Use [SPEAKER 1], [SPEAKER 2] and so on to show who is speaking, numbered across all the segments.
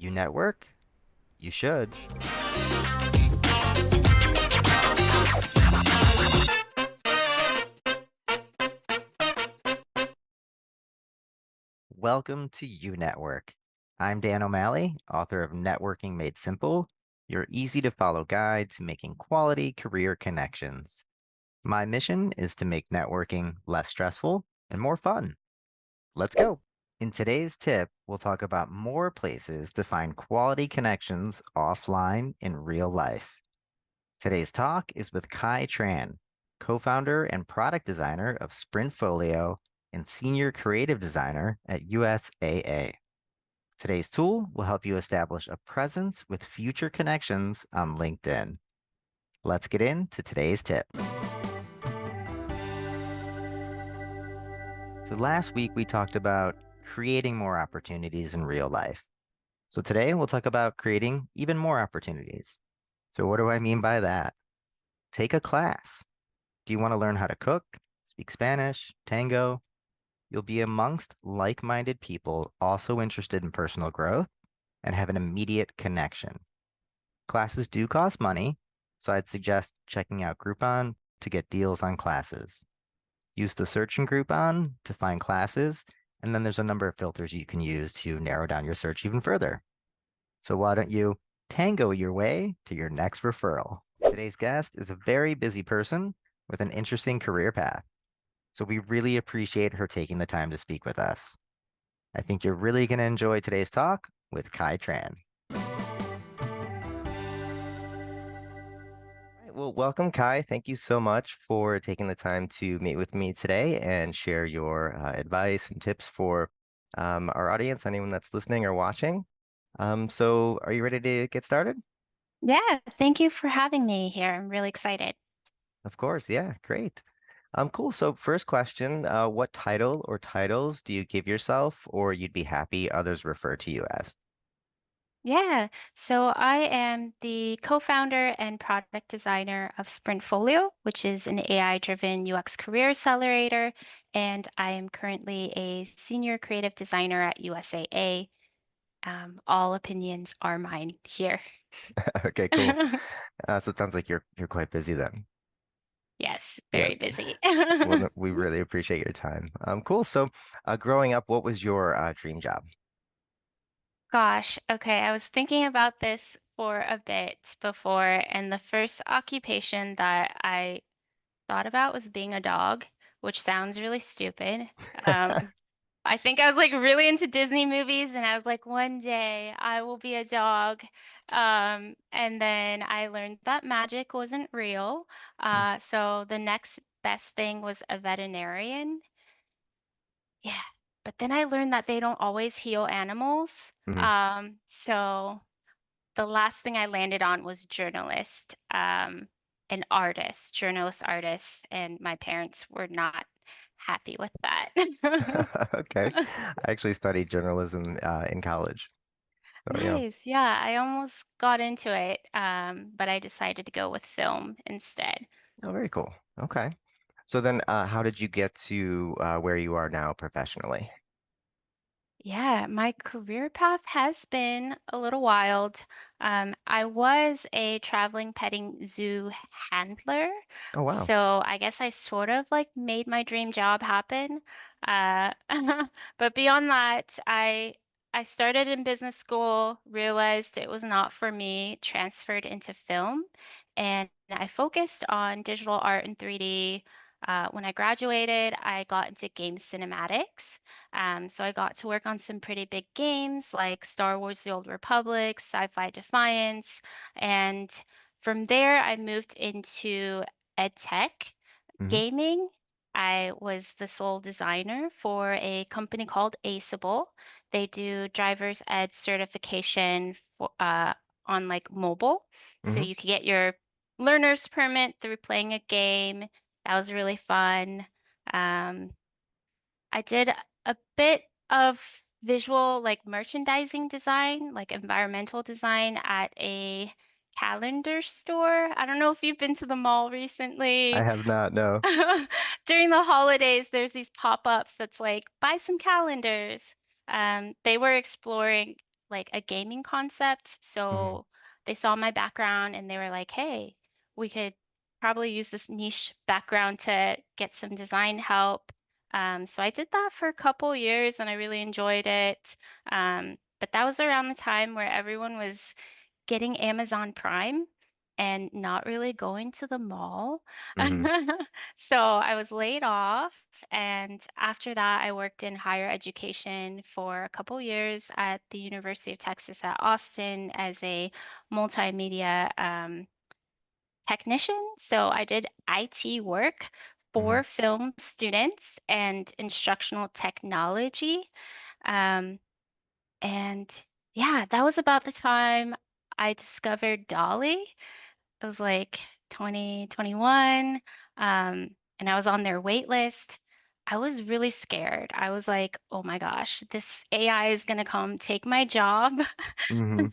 [SPEAKER 1] You network? You should. Welcome to You Network. I'm Dan O'Malley, author of Networking Made Simple, your easy to follow guide to making quality career connections. My mission is to make networking less stressful and more fun. Let's go. In today's tip, we'll talk about more places to find quality connections offline in real life. Today's talk is with Kai Tran, co-founder and product designer of Sprintfolio and senior creative designer at USAA. Today's tool will help you establish a presence with future connections on LinkedIn. Let's get into today's tip. So last week we talked about creating more opportunities in real life. So today we'll talk about creating even more opportunities. So what do I mean by that? Take a class. Do you want to learn how to cook, speak Spanish, Tango? You'll be amongst like-minded people also interested in personal growth and have an immediate connection. Classes do cost money, so I'd suggest checking out Groupon to get deals on classes. Use the search in Groupon to find classes, and then there's a number of filters you can use to narrow down your search even further. So why don't you tango your way to your next referral? Today's guest is a very busy person with an interesting career path. So we really appreciate her taking the time to speak with us. I think you're really going to enjoy today's talk with Kai Tran. All right, well, welcome, Kai. Thank you so much for taking the time to meet with me today and share your advice and tips for our audience, anyone that's listening or watching. So are you ready to get started?
[SPEAKER 2] Yeah, thank you for having me here. I'm really excited.
[SPEAKER 1] Of course, yeah, great. Cool. So first question, what title or titles do you give yourself or you'd be happy others refer to you as?
[SPEAKER 2] Yeah, so I am the co-founder and product designer of Sprintfolio, which is an AI-driven UX career accelerator, and I am currently a senior creative designer at USAA. All opinions are mine here.
[SPEAKER 1] Okay, cool. So it sounds like you're quite busy then.
[SPEAKER 2] Yes,
[SPEAKER 1] Yeah.
[SPEAKER 2] very busy.
[SPEAKER 1] Well, we really appreciate your time. Cool. So, growing up, what was your dream job?
[SPEAKER 2] Gosh, okay. I was thinking about this for a bit before, and the first occupation that I thought about was being a dog, which sounds really stupid. Um, I think I was like really into Disney movies, and I was like, one day I will be a dog. And then I learned that magic wasn't real. So the next best thing was a veterinarian. Yeah. But then I learned that they don't always heal animals.
[SPEAKER 1] Mm-hmm.
[SPEAKER 2] So the last thing I landed on was journalist, an artist, journalist artist, and my parents were not happy with that.
[SPEAKER 1] Okay. I actually studied journalism in college. So, yeah.
[SPEAKER 2] Nice. Yeah, I almost got into it, but I decided to go with film instead.
[SPEAKER 1] Oh, very cool. Okay. So then, how did you get to where you are now professionally?
[SPEAKER 2] Yeah, my career path has been a little wild. I was a traveling petting zoo handler,
[SPEAKER 1] Oh, wow.
[SPEAKER 2] so I guess I sort of like made my dream job happen. Uh, but beyond that, I started in business school, realized it was not for me, transferred into film, and I focused on digital art and 3D. When I graduated, I got into game cinematics. So I got to work on some pretty big games like Star Wars: The Old Republic, Sci-Fi Defiance, and from there I moved into ed tech
[SPEAKER 1] Hmm.
[SPEAKER 2] gaming. I was the sole designer for a company called Aceable. They do driver's ed certification for, on like mobile. So
[SPEAKER 1] Hmm.
[SPEAKER 2] you could get your learner's permit through playing a game. That was really fun. Um, I did a bit of visual, like merchandising design, like environmental design at a calendar store. I don't know if you've been to the mall
[SPEAKER 1] I
[SPEAKER 2] recently.
[SPEAKER 1] have not, no.
[SPEAKER 2] During the holidays, there's these pop-ups that's like, buy some calendars. They were exploring like a gaming concept.
[SPEAKER 1] Hmm.
[SPEAKER 2] So they saw my background and they were like, hey, we could probably use this niche background to get some design help. So I did that for a couple years and I really enjoyed it. But that was around the time where everyone was getting Amazon Prime and not really going to the mall.
[SPEAKER 1] Hmm.
[SPEAKER 2] So I was laid off. And after that, I worked in higher education for a couple years at the University of Texas at Austin as a multimedia technician. So I did IT work
[SPEAKER 1] Hmm.
[SPEAKER 2] for film students and instructional technology. Um, and yeah, that was about the time I discovered Dolly. It was like 2021. And I was on their wait list. I was really scared. I was like, oh my gosh, this AI is going to come take my job.
[SPEAKER 1] Hmm.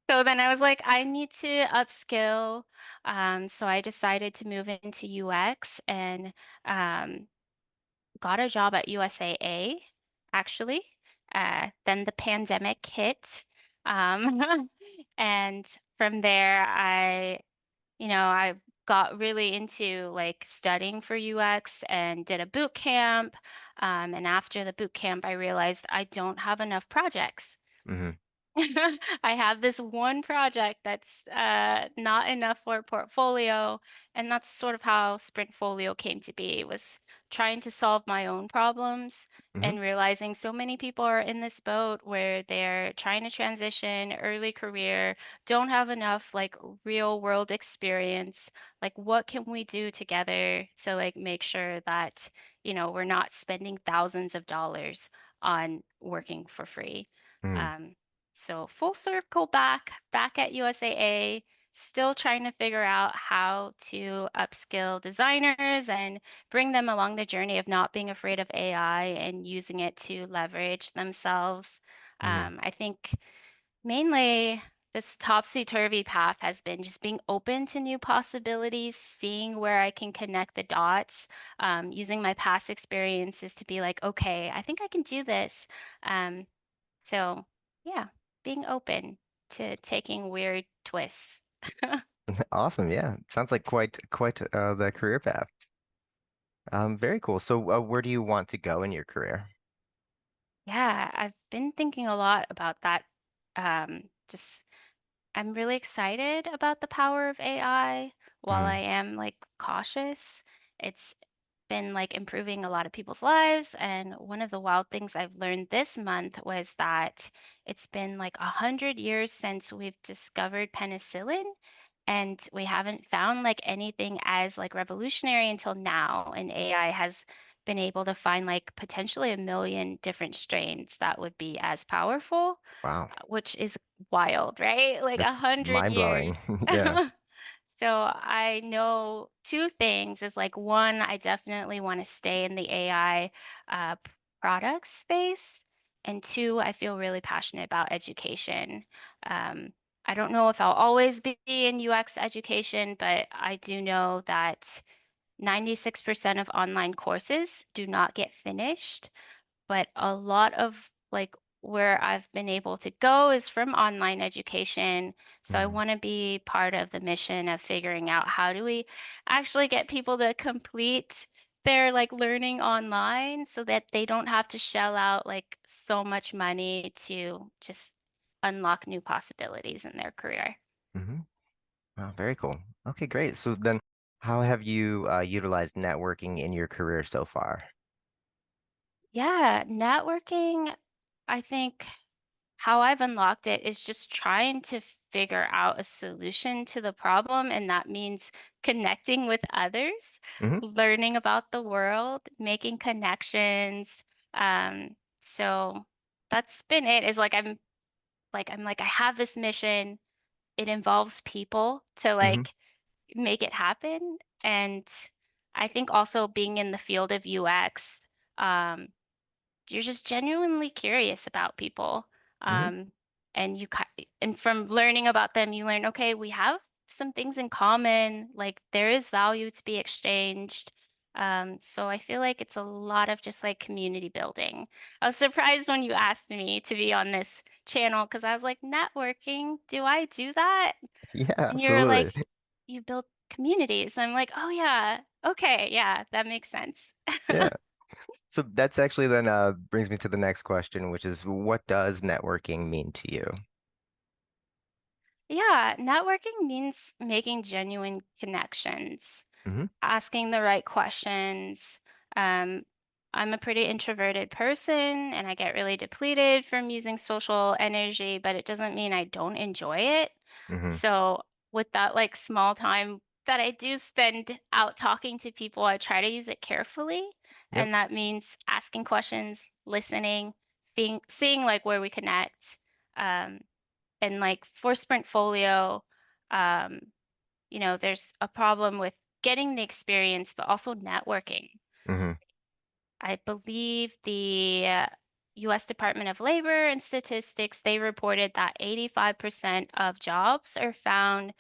[SPEAKER 2] So then I was like, I need to upskill. So I decided to move into UX and um, got a job at USAA, actually. Then the pandemic hit. Um, and from there, I got really into like studying for UX and did a boot camp. And after the boot camp, I realized I don't have enough projects.
[SPEAKER 1] Hmm.
[SPEAKER 2] I have this one project that's not enough for a portfolio, and that's sort of how Sprintfolio came to be. It was trying to solve my own problems
[SPEAKER 1] Hmm.
[SPEAKER 2] and realizing so many people are in this boat where they're trying to transition early career, don't have enough like real world experience. Like, what can we do together to like make sure that, we're not spending thousands of dollars on working for free?
[SPEAKER 1] Hmm.
[SPEAKER 2] Um, so full circle back at USAA, still trying to figure out how to upskill designers and bring them along the journey of not being afraid of AI and using it to leverage themselves.
[SPEAKER 1] Hmm.
[SPEAKER 2] I think mainly this topsy-turvy path has been just being open to new possibilities, seeing where I can connect the dots, using my past experiences to be like, okay, I think I can do this. Um, so yeah, being open to taking weird twists.
[SPEAKER 1] Awesome. Yeah. Sounds like quite the career path. Very cool. So, where do you want to go in your career?
[SPEAKER 2] Yeah, I've been thinking a lot about that. Just I'm really excited about the power of AI while I
[SPEAKER 1] Hmm.
[SPEAKER 2] am like cautious. It's been like improving a lot of people's lives. And one of the wild things I've learned this month was that it's been like 100 years since we've discovered penicillin, and we haven't found like anything as like revolutionary until now. And AI has been able to find like potentially a million different strains that would be as powerful,
[SPEAKER 1] Wow.
[SPEAKER 2] which is wild, right? Like a
[SPEAKER 1] That's
[SPEAKER 2] hundred
[SPEAKER 1] mind-blowing.
[SPEAKER 2] years.
[SPEAKER 1] Yeah.
[SPEAKER 2] So I know two things is like one, I definitely want to stay in the AI product space. And two, I feel really passionate about education. Um, I don't know if I'll always be in UX education, but I do know that 96% of online courses do not get finished, but a lot of like where I've been able to go is from online education. So I
[SPEAKER 1] Hmm.
[SPEAKER 2] want to be part of the mission of figuring out how do we actually get people to complete their like learning online so that they don't have to shell out like so much money to just unlock new possibilities in their career.
[SPEAKER 1] Hmm. Wow, very cool. Okay, great. So then, how have you utilized networking in your career so far?
[SPEAKER 2] Yeah, networking, I think how I've unlocked it is just trying to figure out a solution to the problem. And that means connecting with others,
[SPEAKER 1] Hmm.
[SPEAKER 2] learning about the world, making connections. So that's been it, is like, I have this mission. It involves people to
[SPEAKER 1] Hmm.
[SPEAKER 2] like make it happen. And I think also being in the field of UX, um, you're just genuinely curious about people.
[SPEAKER 1] Hmm.
[SPEAKER 2] Um, and and from learning about them, you learn, okay, we have some things in common. Like there is value to be exchanged. So I feel like it's a lot of just like community building. I was surprised when you asked me to be on this channel because I was like, networking, do I do that?
[SPEAKER 1] Yeah,
[SPEAKER 2] And you're
[SPEAKER 1] absolutely.
[SPEAKER 2] like, you build communities. I'm like, oh yeah, okay, yeah, that makes sense.
[SPEAKER 1] Yeah. So that's actually then brings me to the next question, which is what does networking mean to you?
[SPEAKER 2] Yeah, networking means making genuine connections,
[SPEAKER 1] Hmm.
[SPEAKER 2] asking the right questions. Um, I'm a pretty introverted person and I get really depleted from using social energy, but it doesn't mean I don't enjoy it.
[SPEAKER 1] Hmm.
[SPEAKER 2] So, with that like small time that I do spend out talking to people, I try to use it carefully.
[SPEAKER 1] Yep.
[SPEAKER 2] And that means asking questions, listening, seeing like where we connect. Um, and like for Sprintfolio, um, there's a problem with getting the experience, but also networking.
[SPEAKER 1] Hmm.
[SPEAKER 2] I believe the US Department of Labor and Statistics, they reported that 85% of jobs are found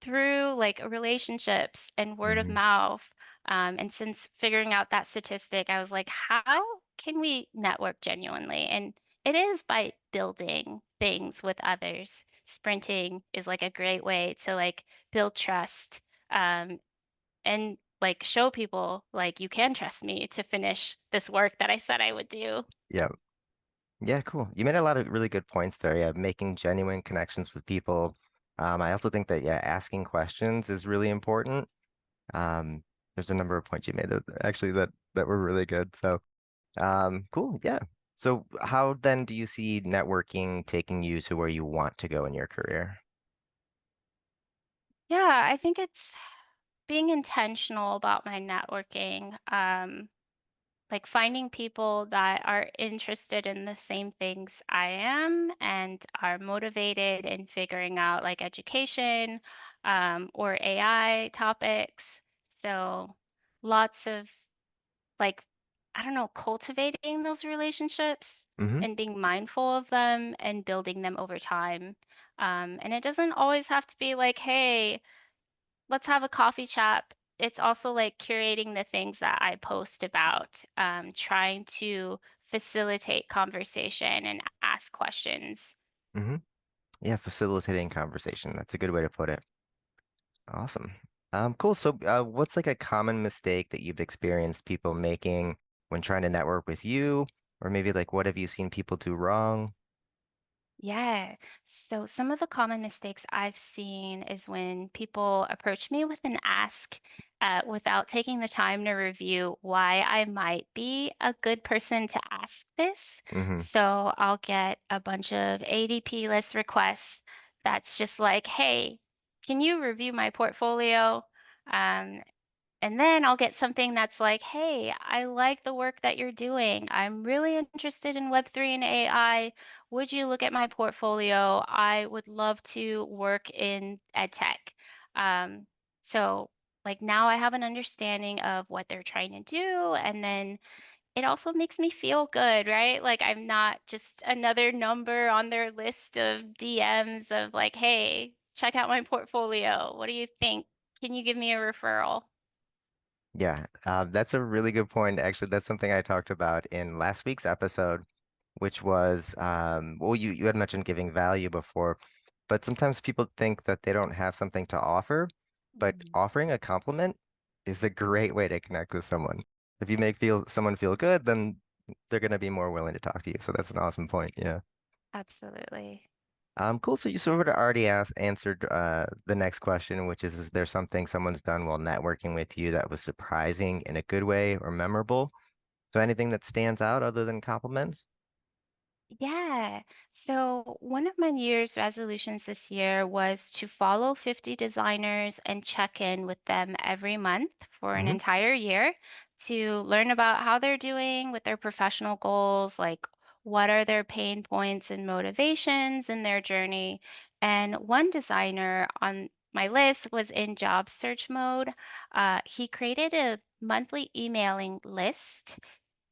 [SPEAKER 2] through like relationships and word of
[SPEAKER 1] Hmm.
[SPEAKER 2] mouth. And since figuring out that statistic, I was like, how can we network genuinely? And it is by building things with others. Sprinting is like a great way to like build trust. And like show people like you can trust me to finish this work that I said I would do.
[SPEAKER 1] Yeah. Yeah, cool. You made a lot of really good points there. Yeah, making genuine connections with people. I also think that, yeah, asking questions is really important. Um, there's a number of points you made that actually that were really good. So, cool. Yeah. So, how then do you see networking taking you to where you want to go in your career?
[SPEAKER 2] Yeah, I think it's being intentional about my networking. Like finding people that are interested in the same things I am and are motivated in figuring out like education or AI topics. So lots of like, I don't know, cultivating those relationships
[SPEAKER 1] Hmm.
[SPEAKER 2] and being mindful of them and building them over time. And it doesn't always have to be like, hey, let's have a coffee chat. It's also like curating the things that I post about, trying to facilitate conversation and ask questions.
[SPEAKER 1] Hmm. Yeah, facilitating conversation. That's a good way to put it. Awesome. Cool. So, what's like a common mistake that you've experienced people making when trying to network with you? Or maybe like what have you seen people do wrong?
[SPEAKER 2] Yeah. So some of the common mistakes I've seen is when people approach me with an ask without taking the time to review why I might be a good person to ask this.
[SPEAKER 1] Hmm.
[SPEAKER 2] So I'll get a bunch of ADP list requests that's just like, hey, can you review my portfolio? Um, and then I'll get something that's like, hey, I like the work that you're doing. I'm really interested in Web3 and AI. Would you look at my portfolio? I would love to work in ed tech. Um, so, like, now I have an understanding of what they're trying to do. And then it also makes me feel good, right? Like, I'm not just another number on their list of DMs of, like, hey, check out my portfolio. What do you think? Can you give me a referral?
[SPEAKER 1] Yeah, that's a really good point. Actually, that's something I talked about in last week's episode, which was, well, you had mentioned giving value before, but sometimes people think that they don't have something to offer, but
[SPEAKER 2] Mhm.
[SPEAKER 1] offering a compliment is a great way to connect with someone. If you make feel someone feel good, then they're going to be more willing to talk to you. So that's an awesome point. Yeah.
[SPEAKER 2] Absolutely.
[SPEAKER 1] Cool. So you sort of already answered the next question, which is there something someone's done while networking with you that was surprising in a good way or memorable? So anything that stands out other than compliments?
[SPEAKER 2] Yeah. So one of my New Year's resolutions this year was to follow 50 designers and check in with them every month for an
[SPEAKER 1] Hmm.
[SPEAKER 2] entire year to learn about how they're doing with their professional goals, like what are their pain points and motivations in their journey. And one designer on my list was in job search mode. He created a monthly emailing list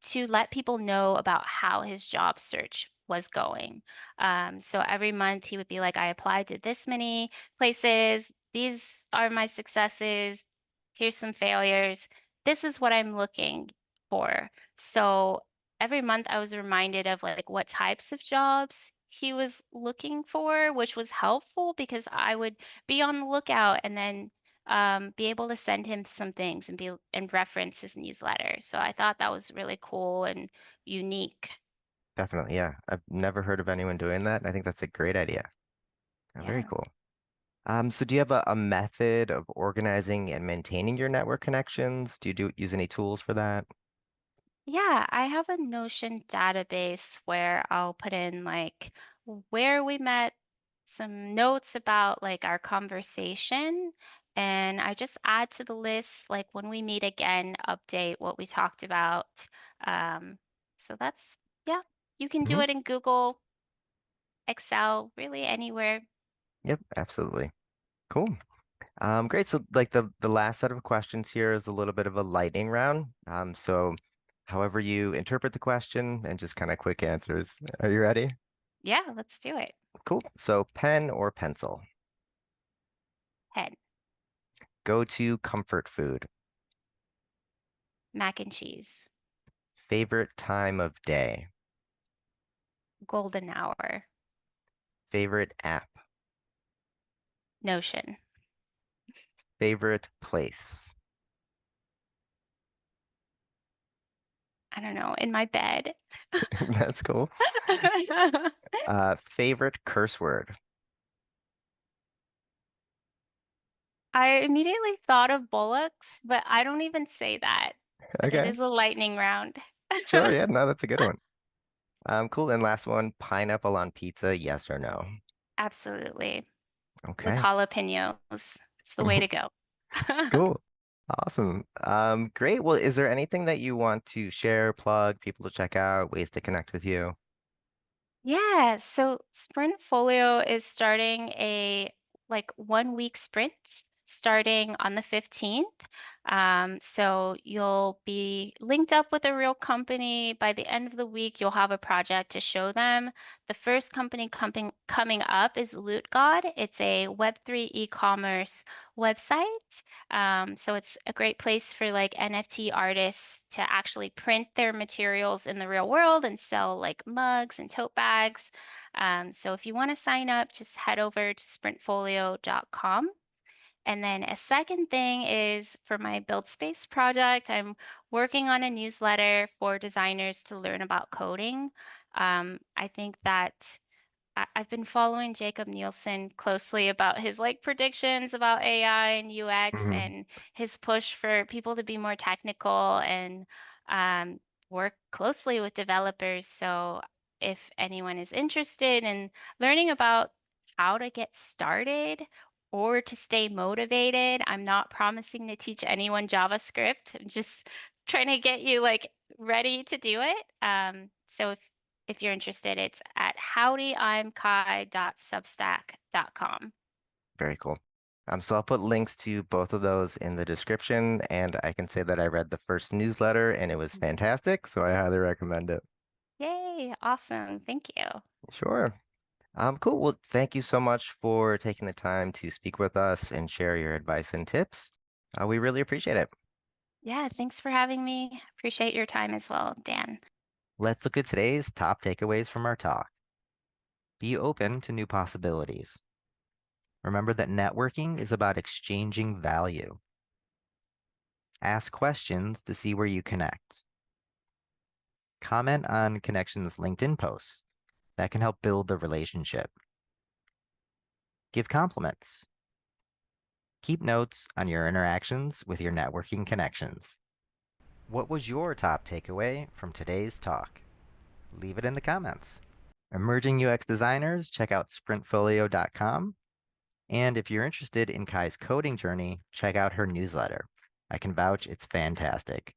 [SPEAKER 2] to let people know about how his job search was going. So every month he would be like, I applied to this many places. These are my successes. Here's some failures. this is what I'm looking for. So every month I was reminded of like what types of jobs he was looking for, which was helpful because I would be on the lookout and then be able to send him some things and reference his newsletter. So I thought that was really cool and unique.
[SPEAKER 1] Definitely, yeah. I've never heard of anyone doing that, and I think that's a great idea. Very
[SPEAKER 2] Yeah.
[SPEAKER 1] cool. So do you have a method of organizing and maintaining your network connections? Do you use any tools for that?
[SPEAKER 2] Yeah, I have a Notion database where I'll put in like where we met, some notes about like our conversation, and I just add to the list like when we meet again, update what we talked about. Um, so that's, yeah, you can do
[SPEAKER 1] Hmm.
[SPEAKER 2] it in Google, Excel, really anywhere.
[SPEAKER 1] Yep, absolutely. Cool. Great. So like the last set of questions here is a little bit of a lightning round. So however you interpret the question and just kind of quick answers. Are you ready?
[SPEAKER 2] Yeah, let's do it.
[SPEAKER 1] Cool. So pen or pencil?
[SPEAKER 2] Head,
[SPEAKER 1] Go to comfort food.
[SPEAKER 2] mac and cheese,
[SPEAKER 1] Favorite time of day.
[SPEAKER 2] golden hour,
[SPEAKER 1] Favorite app.
[SPEAKER 2] Notion.
[SPEAKER 1] Favorite place.
[SPEAKER 2] I don't know, in my bed.
[SPEAKER 1] That's cool. Favorite curse word.
[SPEAKER 2] I immediately thought of bullocks, but I don't even say that. It
[SPEAKER 1] Okay.
[SPEAKER 2] is a lightning round.
[SPEAKER 1] Sure. Yeah. No, that's a good one. Cool. And last one, pineapple on pizza, yes or no?
[SPEAKER 2] Absolutely. With
[SPEAKER 1] Okay.
[SPEAKER 2] jalapenos. It's the way to go.
[SPEAKER 1] Cool. Awesome. Great. Well, is there anything that you want to share, plug, people to check out, ways to connect with you?
[SPEAKER 2] Yeah, so Sprintfolio is starting a like 1 week sprints starting on the 15th. So you'll be linked up with a real company. By the end of the week, you'll have a project to show them. The first company coming up is Loot God. It's a Web3 e-commerce website. So it's a great place for like NFT artists to actually print their materials in the real world and sell like mugs and tote bags. So if you want to sign up, just head over to sprintfolio.com. And then a second thing is for my Build Space project, I'm working on a newsletter for designers to learn about coding. I think that I've been following Jacob Nielsen closely about his like predictions about AI and UX
[SPEAKER 1] Hmm.
[SPEAKER 2] and his push for people to be more technical and um, work closely with developers. So if anyone is interested in learning about how to get started or to stay motivated, I'm not promising to teach anyone JavaScript. I'm just trying to get you like ready to do it. So if you're interested, it's at howdyimkai.substack.com.
[SPEAKER 1] Very cool. So I'll put links to both of those in the description, and I can say that I read the first newsletter and it was fantastic, so I highly recommend it.
[SPEAKER 2] Yay, awesome. Thank you.
[SPEAKER 1] Sure. Cool. Well, thank you so much for taking the time to speak with us and share your advice and tips. We really appreciate it.
[SPEAKER 2] Yeah, thanks for having me. Appreciate your time as well, Dan.
[SPEAKER 1] Let's look at today's top takeaways from our talk. Be open to new possibilities. Remember that networking is about exchanging value. Ask questions to see where you connect. Comment on connections LinkedIn posts. That can help build the relationship. Give compliments. Keep notes on your interactions with your networking connections. What was your top takeaway from today's talk? Leave it in the comments. Emerging UX designers, check out sprintfolio.com. And if you're interested in Kai's coding journey, check out her newsletter. I can vouch it's fantastic.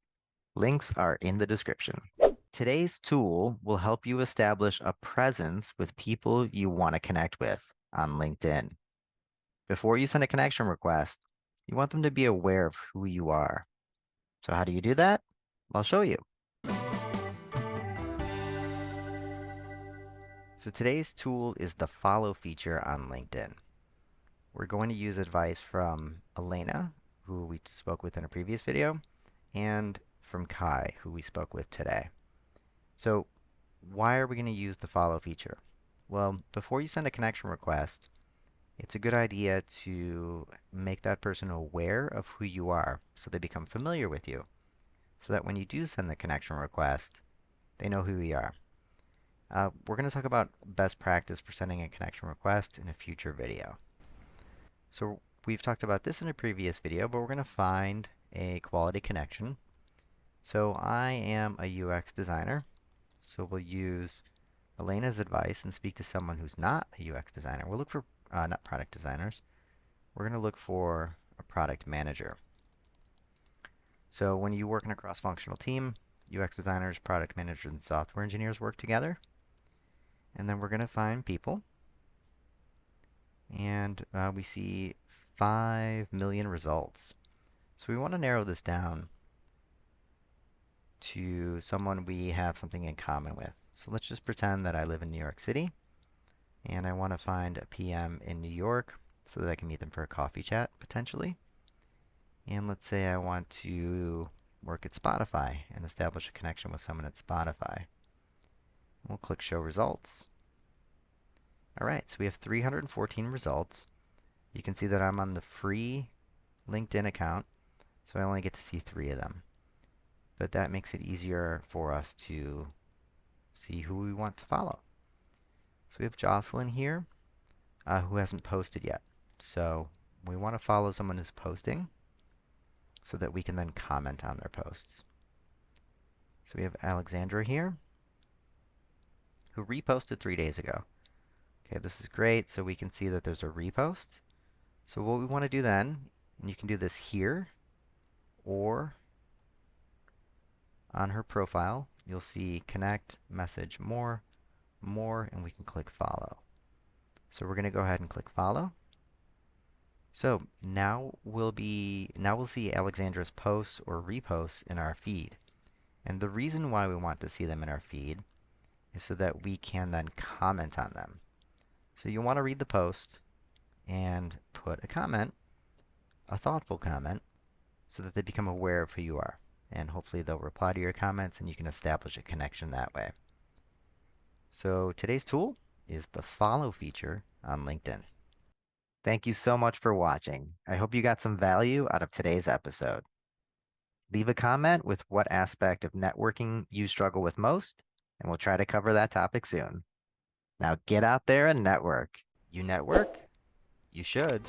[SPEAKER 1] Links are in the description. Today's tool will help you establish a presence with people you want to connect with on LinkedIn. Before you send a connection request, you want them to be aware of who you are. So how do you do that? I'll show you. So today's tool is the follow feature on LinkedIn. We're going to use advice from Elena, who we spoke with in a previous video, and from Kai, who we spoke with today. So why are we going to use the follow feature? Well, before you send a connection request, it's a good idea to make that person aware of who you are so they become familiar with you, so that when you do send the connection request, they know who you are. We're going to talk about best practice for sending a connection request in a future video. So we've talked about this in a previous video, but we're going to find a quality connection. So I am a UX designer, so we'll use Elena's advice and speak to someone who's not a UX designer. We'll look for not product designers. We're going to look for a product manager. So when you work in a cross-functional team, UX designers, product managers, and software engineers work together. And then we're going to find people. And we see 5 million results. So we want to narrow this down to someone we have something in common with. So let's just pretend that I live in New York City and I want to find a PM in New York so that I can meet them for a coffee chat potentially. And let's say I want to work at Spotify and establish a connection with someone at Spotify. We'll click Show Results. All right, so we have 314 results. You can see that I'm on the free LinkedIn account, so I only get to see 3 of them. But that makes it easier for us to see who we want to follow. So we have Jocelyn here, who hasn't posted yet. So we want to follow someone who's posting so that we can then comment on their posts. So we have Alexandra here, who reposted 3 days ago. Okay, this is great, so we can see that there's a repost. So what we want to do then, and you can do this here, or on her profile, you'll see connect, message, more, and we can click follow. So we're going to go ahead and click follow. So now we'll see Alexandra's posts or reposts in our feed. And the reason why we want to see them in our feed is so that we can then comment on them. So you want to read the post and put a comment, a thoughtful comment, so that they become aware of who you are. And hopefully they'll reply to your comments and you can establish a connection that way. So today's tool is the follow feature on LinkedIn. Thank you so much for watching. I hope you got some value out of today's episode. Leave a comment with what aspect of networking you struggle with most, and we'll try to cover that topic soon. Now get out there and network. You network? You should.